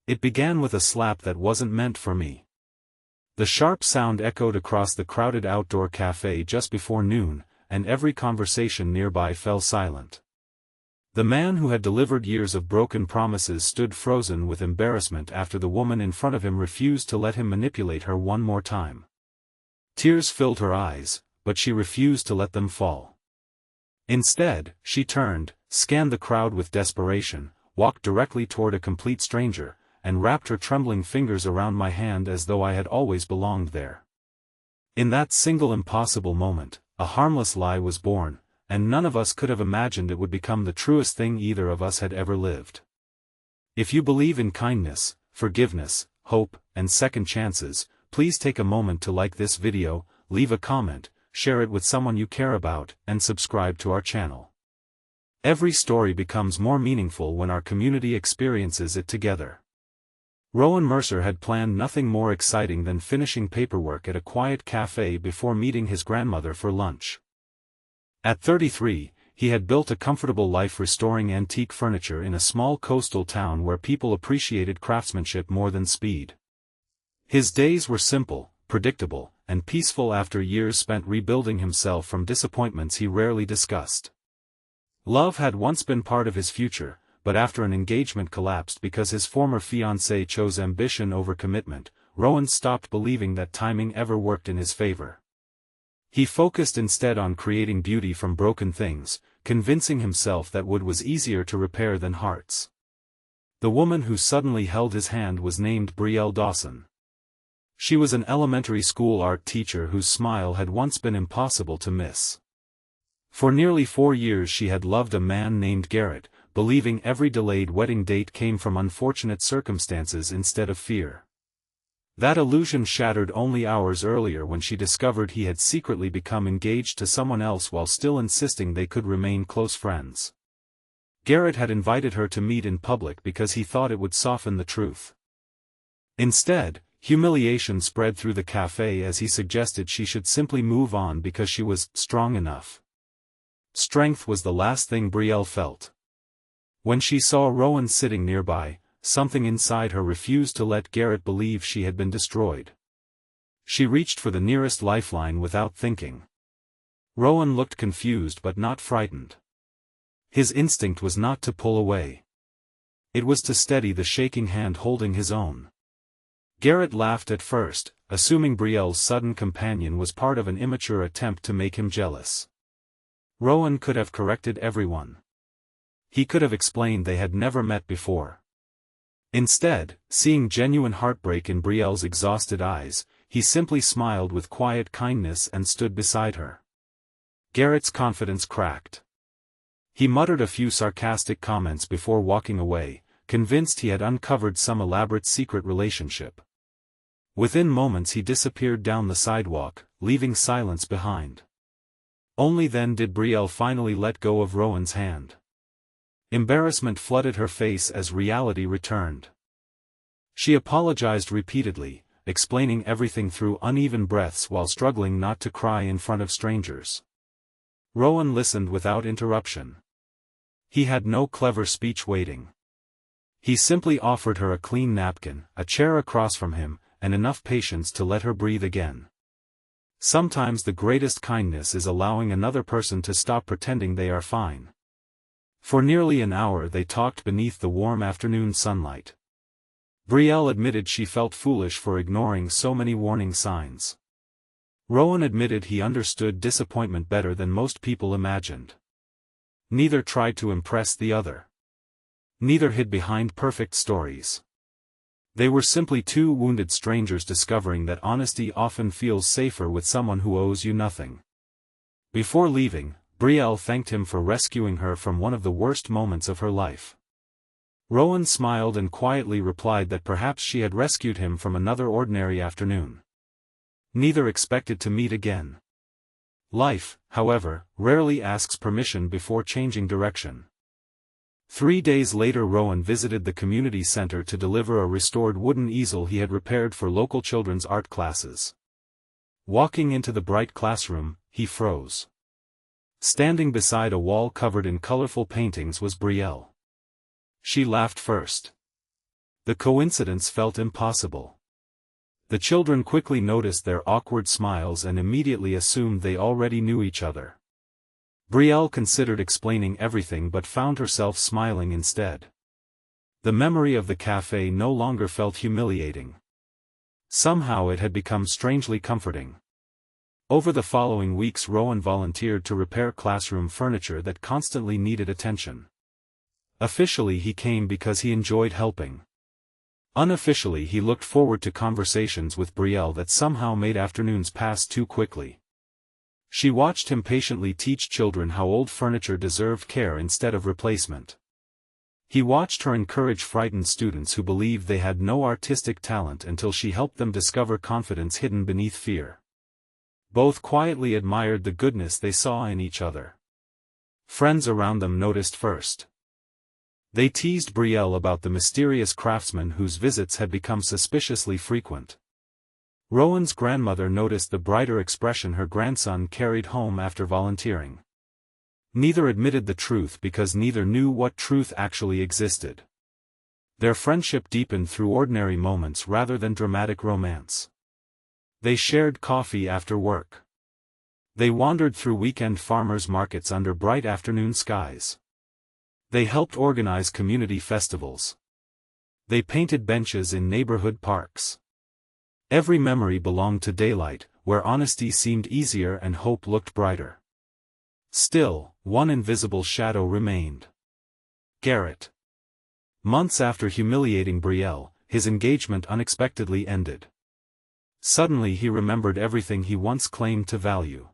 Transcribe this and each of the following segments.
It began with a slap that wasn't meant for me. The sharp sound echoed across the crowded outdoor café just before noon, and every conversation nearby fell silent. The man who had delivered years of broken promises stood frozen with embarrassment after the woman in front of him refused to let him manipulate her one more time. Tears filled her eyes, but she refused to let them fall. Instead, she turned, scanned the crowd with desperation, walked directly toward a complete stranger, and wrapped her trembling fingers around my hand as though I had always belonged there. In that single impossible moment, a harmless lie was born, and none of us could have imagined it would become the truest thing either of us had ever lived. If you believe in kindness, forgiveness, hope, and second chances, please take a moment to like this video, leave a comment, share it with someone you care about, and subscribe to our channel. Every story becomes more meaningful when our community experiences it together. Rowan Mercer had planned nothing more exciting than finishing paperwork at a quiet cafe before meeting his grandmother for lunch. At 33, he had built a comfortable life restoring antique furniture in a small coastal town where people appreciated craftsmanship more than speed. His days were simple, predictable, and peaceful after years spent rebuilding himself from disappointments he rarely discussed. Love had once been part of his future, but after an engagement collapsed because his former fiancée chose ambition over commitment, Rowan stopped believing that timing ever worked in his favor. He focused instead on creating beauty from broken things, convincing himself that wood was easier to repair than hearts. The woman who suddenly held his hand was named Brielle Dawson. She was an elementary school art teacher whose smile had once been impossible to miss. For nearly 4 years she had loved a man named Garrett, believing every delayed wedding date came from unfortunate circumstances instead of fear. That illusion shattered only hours earlier when she discovered he had secretly become engaged to someone else while still insisting they could remain close friends. Garrett had invited her to meet in public because he thought it would soften the truth. Instead, humiliation spread through the cafe as he suggested she should simply move on because she was strong enough. Strength was the last thing Brielle felt. When she saw Rowan sitting nearby, something inside her refused to let Garrett believe she had been destroyed. She reached for the nearest lifeline without thinking. Rowan looked confused but not frightened. His instinct was not to pull away. It was to steady the shaking hand holding his own. Garrett laughed at first, assuming Brielle's sudden companion was part of an immature attempt to make him jealous. Rowan could have corrected everyone. He could have explained they had never met before. Instead, seeing genuine heartbreak in Brielle's exhausted eyes, he simply smiled with quiet kindness and stood beside her. Garrett's confidence cracked. He muttered a few sarcastic comments before walking away, convinced he had uncovered some elaborate secret relationship. Within moments he disappeared down the sidewalk, leaving silence behind. Only then did Brielle finally let go of Rowan's hand. Embarrassment flooded her face as reality returned. She apologized repeatedly, explaining everything through uneven breaths while struggling not to cry in front of strangers. Rowan listened without interruption. He had no clever speech waiting. He simply offered her a clean napkin, a chair across from him, and enough patience to let her breathe again. Sometimes the greatest kindness is allowing another person to stop pretending they are fine. For nearly an hour they talked beneath the warm afternoon sunlight. Brielle admitted she felt foolish for ignoring so many warning signs. Rowan admitted he understood disappointment better than most people imagined. Neither tried to impress the other. Neither hid behind perfect stories. They were simply two wounded strangers discovering that honesty often feels safer with someone who owes you nothing. Before leaving, Brielle thanked him for rescuing her from one of the worst moments of her life. Rowan smiled and quietly replied that perhaps she had rescued him from another ordinary afternoon. Neither expected to meet again. Life, however, rarely asks permission before changing direction. 3 days later Rowan visited the community center to deliver a restored wooden easel he had repaired for local children's art classes. Walking into the bright classroom, he froze. Standing beside a wall covered in colorful paintings was Brielle. She laughed first. The coincidence felt impossible. The children quickly noticed their awkward smiles and immediately assumed they already knew each other. Brielle considered explaining everything but found herself smiling instead. The memory of the café no longer felt humiliating. Somehow it had become strangely comforting. Over the following weeks Rowan volunteered to repair classroom furniture that constantly needed attention. Officially he came because he enjoyed helping. Unofficially he looked forward to conversations with Brielle that somehow made afternoons pass too quickly. She watched him patiently teach children how old furniture deserved care instead of replacement. He watched her encourage frightened students who believed they had no artistic talent until she helped them discover confidence hidden beneath fear. Both quietly admired the goodness they saw in each other. Friends around them noticed first. They teased Brielle about the mysterious craftsman whose visits had become suspiciously frequent. Rowan's grandmother noticed the brighter expression her grandson carried home after volunteering. Neither admitted the truth because neither knew what truth actually existed. Their friendship deepened through ordinary moments rather than dramatic romance. They shared coffee after work. They wandered through weekend farmers' markets under bright afternoon skies. They helped organize community festivals. They painted benches in neighborhood parks. Every memory belonged to daylight, where honesty seemed easier and hope looked brighter. Still, one invisible shadow remained. Garrett. Months after humiliating Brielle, his engagement unexpectedly ended. Suddenly he remembered everything he once claimed to value.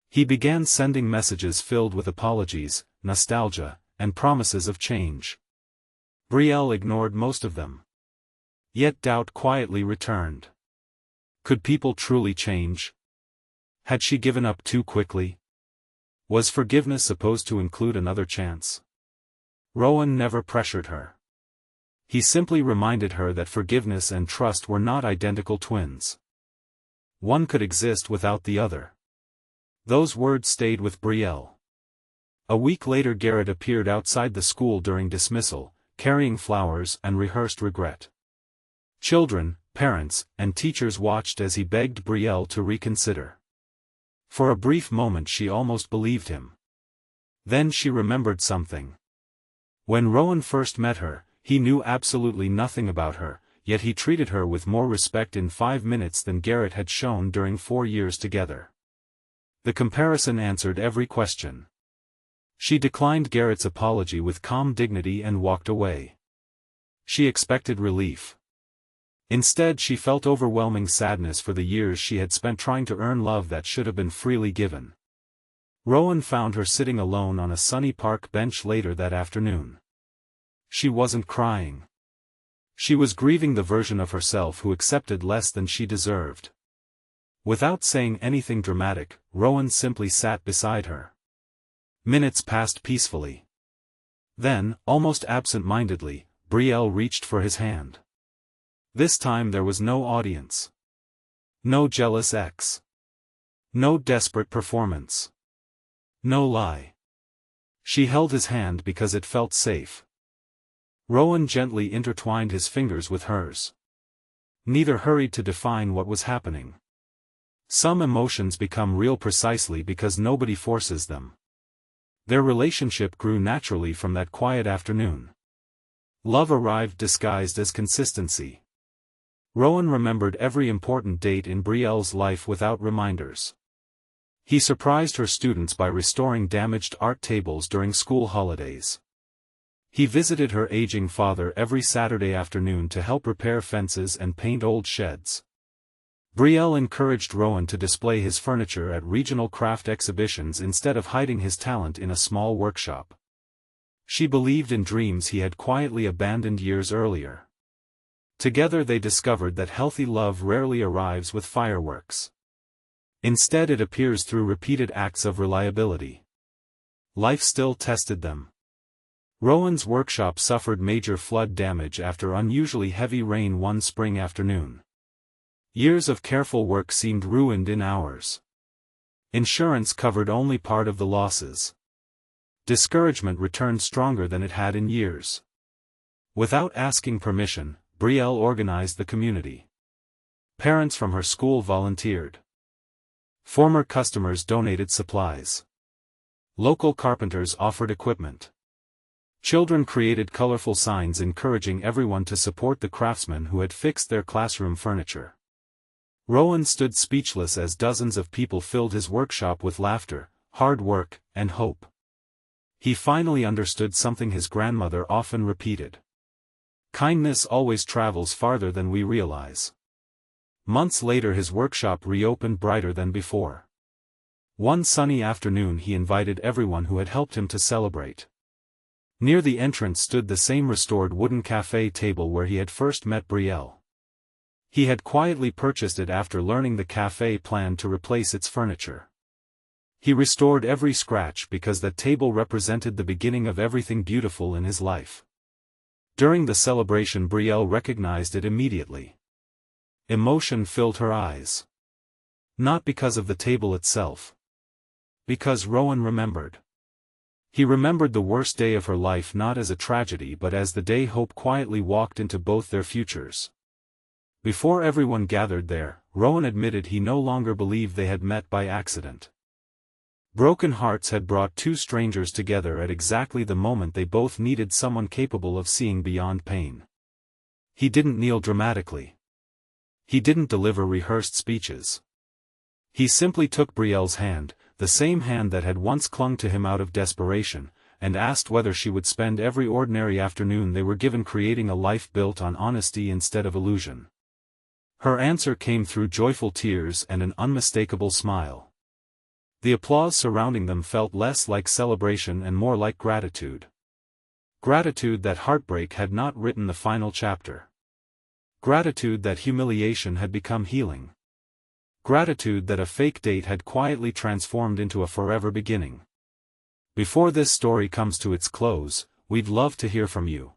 He began sending messages filled with apologies, nostalgia, and promises of change. Brielle ignored most of them. Yet doubt quietly returned. Could people truly change? Had she given up too quickly? Was forgiveness supposed to include another chance? Rowan never pressured her. He simply reminded her that forgiveness and trust were not identical twins. One could exist without the other. Those words stayed with Brielle. A week later Garrett appeared outside the school during dismissal, carrying flowers and rehearsed regret. Children, parents, and teachers watched as he begged Brielle to reconsider. For a brief moment she almost believed him. Then she remembered something. When Rowan first met her, he knew absolutely nothing about her, yet he treated her with more respect in 5 minutes than Garrett had shown during 4 years together. The comparison answered every question. She declined Garrett's apology with calm dignity and walked away. She expected relief. Instead she felt overwhelming sadness for the years she had spent trying to earn love that should have been freely given. Rowan found her sitting alone on a sunny park bench later that afternoon. She wasn't crying. She was grieving the version of herself who accepted less than she deserved. Without saying anything dramatic, Rowan simply sat beside her. Minutes passed peacefully. Then, almost absent-mindedly, Brielle reached for his hand. This time there was no audience. No jealous ex. No desperate performance. No lie. She held his hand because it felt safe. Rowan gently intertwined his fingers with hers. Neither hurried to define what was happening. Some emotions become real precisely because nobody forces them. Their relationship grew naturally from that quiet afternoon. Love arrived disguised as consistency. Rowan remembered every important date in Brielle's life without reminders. He surprised her students by restoring damaged art tables during school holidays. He visited her aging father every Saturday afternoon to help repair fences and paint old sheds. Brielle encouraged Rowan to display his furniture at regional craft exhibitions instead of hiding his talent in a small workshop. She believed in dreams he had quietly abandoned years earlier. Together they discovered that healthy love rarely arrives with fireworks. Instead it appears through repeated acts of reliability. Life still tested them. Rowan's workshop suffered major flood damage after unusually heavy rain one spring afternoon. Years of careful work seemed ruined in hours. Insurance covered only part of the losses. Discouragement returned stronger than it had in years. Without asking permission, Brielle organized the community. Parents from her school volunteered. Former customers donated supplies. Local carpenters offered equipment. Children created colorful signs encouraging everyone to support the craftsmen who had fixed their classroom furniture. Rowan stood speechless as dozens of people filled his workshop with laughter, hard work, and hope. He finally understood something his grandmother often repeated. Kindness always travels farther than we realize. Months later his workshop reopened brighter than before. One sunny afternoon he invited everyone who had helped him to celebrate. Near the entrance stood the same restored wooden café table where he had first met Brielle. He had quietly purchased it after learning the café planned to replace its furniture. He restored every scratch because that table represented the beginning of everything beautiful in his life. During the celebration Brielle recognized it immediately. Emotion filled her eyes. Not because of the table itself. Because Rowan remembered. He remembered the worst day of her life not as a tragedy but as the day hope quietly walked into both their futures. Before everyone gathered there, Rowan admitted he no longer believed they had met by accident. Broken hearts had brought two strangers together at exactly the moment they both needed someone capable of seeing beyond pain. He didn't kneel dramatically. He didn't deliver rehearsed speeches. He simply took Brielle's hand, the same hand that had once clung to him out of desperation, and asked whether she would spend every ordinary afternoon they were given creating a life built on honesty instead of illusion. Her answer came through joyful tears and an unmistakable smile. The applause surrounding them felt less like celebration and more like gratitude. Gratitude that heartbreak had not written the final chapter. Gratitude that humiliation had become healing. Gratitude that a fake date had quietly transformed into a forever beginning. Before this story comes to its close, we'd love to hear from you.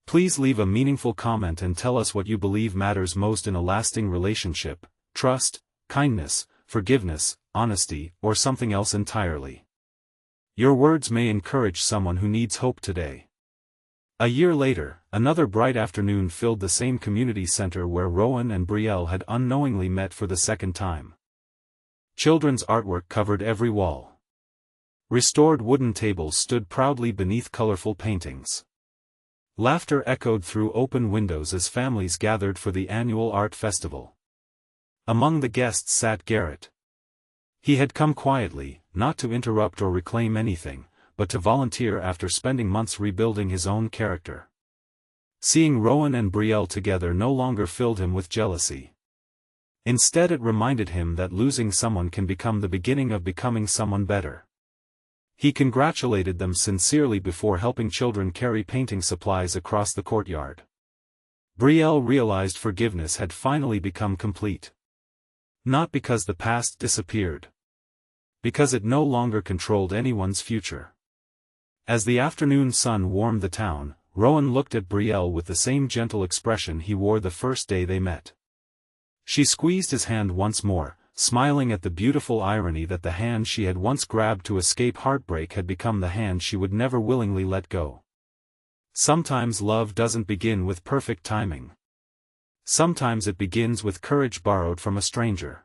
Please leave a meaningful comment and tell us what you believe matters most in a lasting relationship: trust, kindness, forgiveness, honesty, or something else entirely. Your words may encourage someone who needs hope today. A year later, another bright afternoon filled the same community center where Rowan and Brielle had unknowingly met for the second time. Children's artwork covered every wall. Restored wooden tables stood proudly beneath colorful paintings. Laughter echoed through open windows as families gathered for the annual art festival. Among the guests sat Garrett. He had come quietly, not to interrupt or reclaim anything, but to volunteer after spending months rebuilding his own character. Seeing Rowan and Brielle together no longer filled him with jealousy. Instead it reminded him that losing someone can become the beginning of becoming someone better. He congratulated them sincerely before helping children carry painting supplies across the courtyard. Brielle realized forgiveness had finally become complete. Not because the past disappeared. Because it no longer controlled anyone's future. As the afternoon sun warmed the town, Rowan looked at Brielle with the same gentle expression he wore the first day they met. She squeezed his hand once more, smiling at the beautiful irony that the hand she had once grabbed to escape heartbreak had become the hand she would never willingly let go. Sometimes love doesn't begin with perfect timing. Sometimes it begins with courage borrowed from a stranger.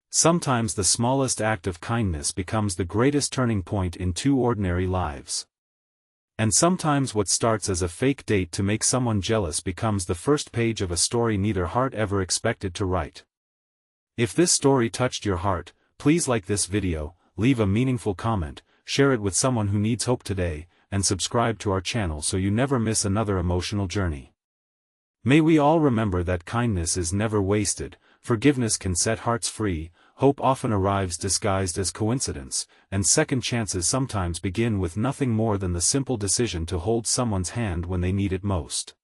Sometimes the smallest act of kindness becomes the greatest turning point in two ordinary lives. And sometimes what starts as a fake date to make someone jealous becomes the first page of a story neither heart ever expected to write. If this story touched your heart, please like this video, leave a meaningful comment, share it with someone who needs hope today, and subscribe to our channel so you never miss another emotional journey. May we all remember that kindness is never wasted, forgiveness can set hearts free, hope often arrives disguised as coincidence, and second chances sometimes begin with nothing more than the simple decision to hold someone's hand when they need it most.